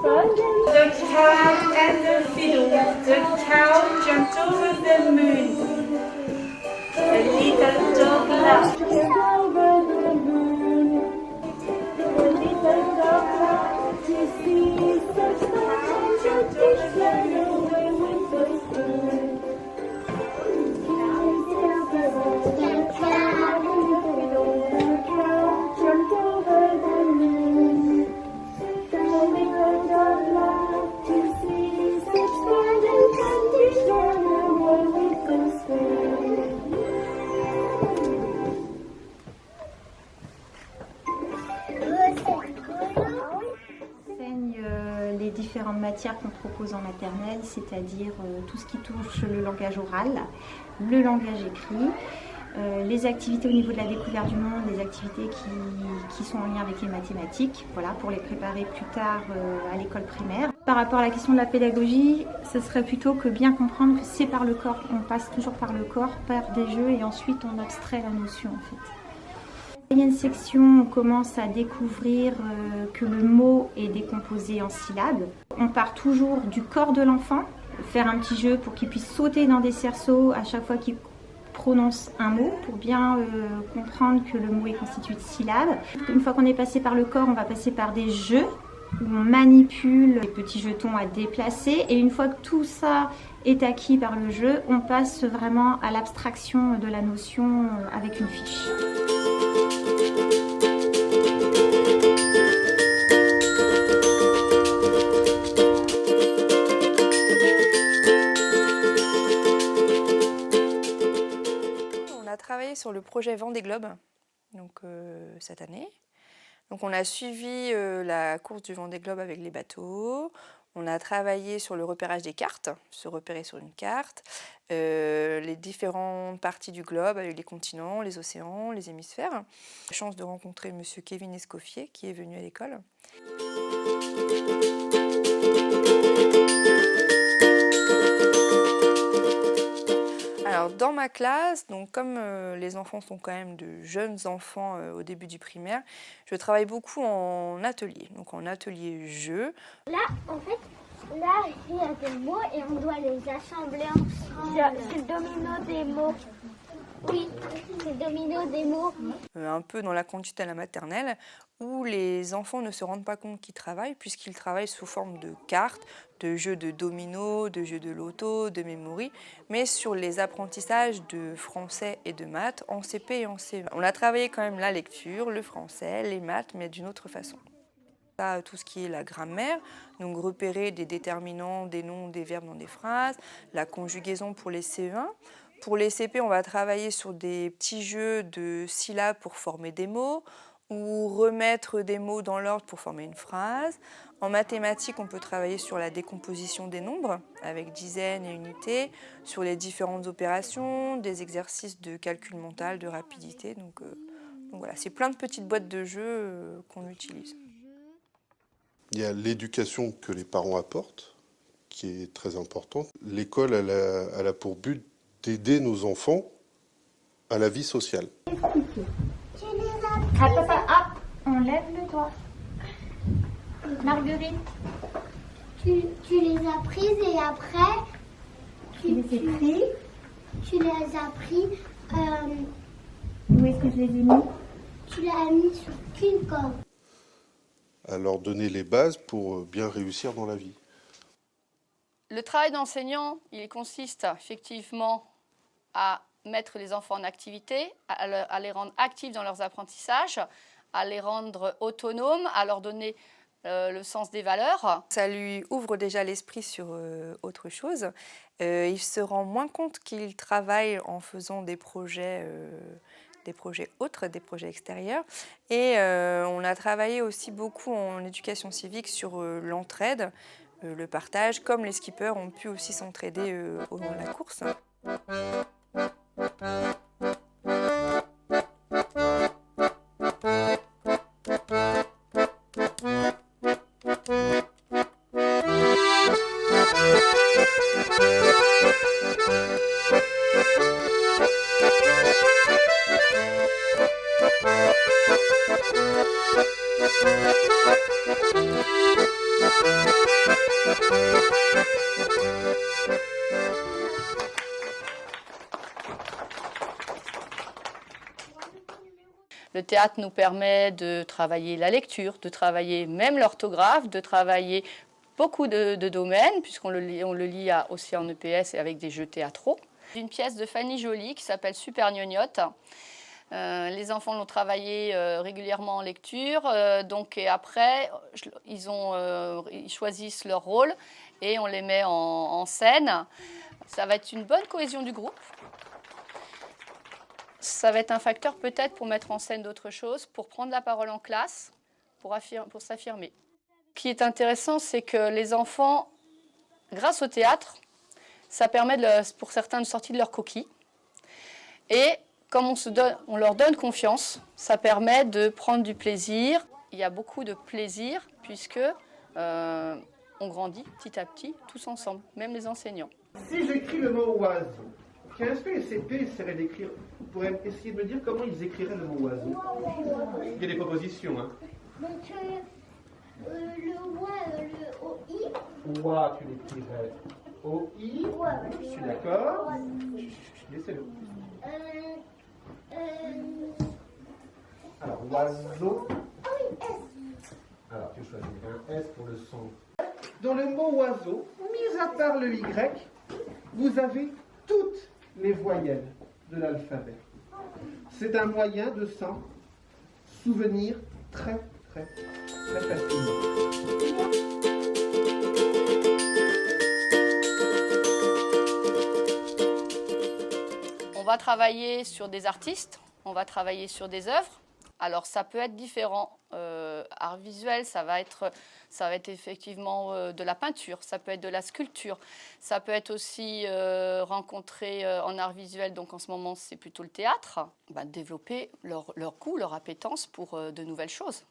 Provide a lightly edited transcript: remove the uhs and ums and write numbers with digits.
The cow and the fiddle. The cow jumped over the moon. The little dog laughed. Over the moon. The little dog laughed to see such fun. The fish ran away with the spoon. The cow and the fiddle. The cow jumped over the moon. The little dog laughed to see such fun. The fish ran away with the spoon. Les différentes matières qu'on propose en maternelle, c'est-à-dire tout ce qui touche le langage oral, le langage écrit, les activités au niveau de la découverte du monde, les activités qui sont en lien avec les mathématiques, voilà, pour les préparer plus tard à l'école primaire. Par rapport à la question de la pédagogie, ce serait plutôt que bien comprendre que c'est par le corps, on passe toujours par le corps, par des jeux et ensuite on abstrait la notion en fait. Il y a une section où on commence à découvrir que le mot est décomposé en syllabes. On part toujours du corps de l'enfant, faire un petit jeu pour qu'il puisse sauter dans des cerceaux à chaque fois qu'il prononce un mot, pour bien comprendre que le mot est constitué de syllabes. Une fois qu'on est passé par le corps, on va passer par des jeux où on manipule les petits jetons à déplacer. Et une fois que tout ça est acquis par le jeu, on passe vraiment à l'abstraction de la notion avec une fiche. On a travaillé sur le projet Vendée Globe donc, cette année. Donc, on a suivi la course du Vendée Globe avec les bateaux. On a travaillé sur le repérage des cartes, se repérer sur une carte, les différentes parties du globe avec les continents, les océans, les hémisphères. J'ai eu la chance de rencontrer M. Kevin Escoffier qui est venu à l'école. Alors, dans ma classe, donc comme les enfants sont quand même de jeunes enfants au début du primaire, je travaille beaucoup en atelier, donc en atelier jeu. Là, en fait, là, il y a des mots et on doit les assembler ensemble. C'est le domino des mots. Oui, c'est le domino des mots. Un peu dans la conduite à la maternelle, où les enfants ne se rendent pas compte qu'ils travaillent, puisqu'ils travaillent sous forme de cartes, de jeux de domino, de jeux de loto, de memory, mais sur les apprentissages de français et de maths en CP et en CE1. On a travaillé quand même la lecture, le français, les maths, mais d'une autre façon. Tout ce qui est la grammaire, donc repérer des déterminants, des noms, des verbes dans des phrases, la conjugaison pour les CE1. Pour les CP, on va travailler sur des petits jeux de syllabes pour former des mots ou remettre des mots dans l'ordre pour former une phrase. En mathématiques, on peut travailler sur la décomposition des nombres avec dizaines et unités, sur les différentes opérations, des exercices de calcul mental, de rapidité. Donc voilà, c'est plein de petites boîtes de jeux qu'on utilise. Il y a l'éducation que les parents apportent, qui est très importante. L'école, elle a pour but d'aider nos enfants à la vie sociale. Hop, on lève le doigt. Marguerite. Tu les as prises et après, Tu les as pris. tu les as pris, Où est-ce que je les ai mis? tu l'as mis sur qu'une corde. À leur donner les bases pour bien réussir dans la vie. Le travail d'enseignant, il consiste effectivement à mettre les enfants en activité, à les rendre actifs dans leurs apprentissages, à les rendre autonomes, à leur donner le sens des valeurs. Ça lui ouvre déjà l'esprit sur autre chose. Il se rend moins compte qu'il travaille en faisant des projets autres, des projets extérieurs. Et on a travaillé aussi beaucoup en éducation civique sur l'entraide, le partage, comme les skippers ont pu aussi s'entraider au long de la course. Le théâtre nous permet de travailler la lecture, de travailler même l'orthographe, de travailler beaucoup de domaines, puisqu'on le lit aussi en EPS et avec des jeux théâtraux. Une pièce de Fanny Joly qui s'appelle Super Gnognotte. Les enfants l'ont travaillé régulièrement en lecture, et après ils choisissent leur rôle et on les met en scène. Ça va être une bonne cohésion du groupe. Ça va être un facteur peut-être pour mettre en scène d'autres choses, pour prendre la parole en classe, pour s'affirmer. Ce qui est intéressant, c'est que les enfants, grâce au théâtre, ça permet pour certains de sortir de leur coquille. Et comme on leur donne confiance, ça permet de prendre du plaisir. Il y a beaucoup de plaisir puisque on grandit petit à petit, tous ensemble, même les enseignants. Si j'écris le mot oiseau, est-ce que les CP essaieraient d'écrire, pourraient essayer de me dire comment ils écriraient le mot oiseau? Il y a des propositions, hein. Donc, le OI. Oie, tu l'écrirais OI. Je suis d'accord. Laissez-le. Alors, oiseau. Alors, tu choisis un S pour le son. Dans le mot oiseau, mis à part le Y, vous avez toutes les voyelles de l'alphabet. C'est un moyen de s'en souvenir très facilement. On va travailler sur des artistes, on va travailler sur des œuvres. Alors ça peut être différent. Art visuel, ça va être effectivement de la peinture, ça peut être de la sculpture, ça peut être aussi rencontré en art visuel, donc en ce moment c'est plutôt le théâtre, développer leur goût, leur appétence pour de nouvelles choses.